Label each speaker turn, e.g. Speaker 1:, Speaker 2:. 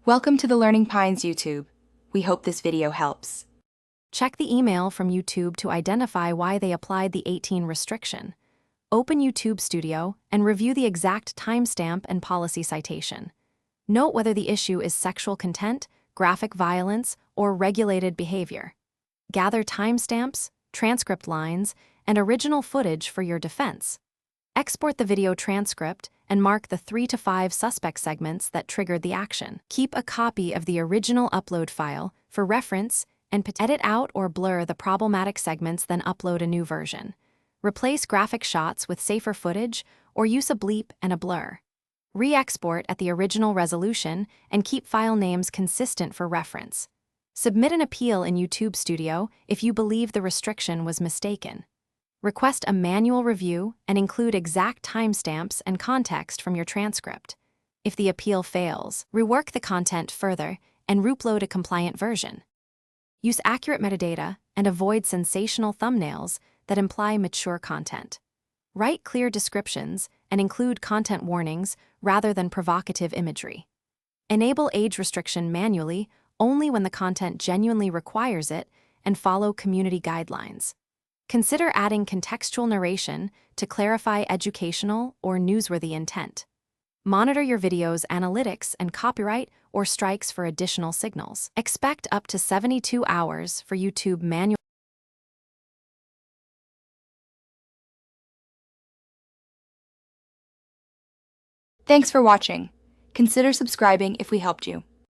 Speaker 1: Welcome to the Learning Pines YouTube. We hope this video helps.
Speaker 2: Check the email from YouTube to identify why they applied the 18 restriction. Open YouTube Studio and review the exact timestamp and policy citation. Note whether the issue is sexual content, graphic violence, or regulated behavior. Gather timestamps, transcript lines, and original footage for your defense. Export the video transcript and mark the 3 to 5 suspect segments that triggered the action. Keep a copy of the original upload file for reference and edit out or blur the problematic segments, then upload a new version. Replace graphic shots with safer footage or use a bleep and a blur. Re-export at the original resolution and keep file names consistent for reference. Submit an appeal in YouTube Studio if you believe the restriction was mistaken. Request a manual review and include exact timestamps and context from your transcript. If the appeal fails, rework the content further and reupload a compliant version. Use accurate metadata and avoid sensational thumbnails that imply mature content. Write clear descriptions and include content warnings rather than provocative imagery. Enable age restriction manually only when the content genuinely requires it and follow community guidelines. Consider adding contextual narration to clarify educational or newsworthy intent. Monitor your video's analytics and copyright or strikes for additional signals. Expect up to 72 hours for YouTube manual.
Speaker 1: Thanks for watching. Consider subscribing if we helped you.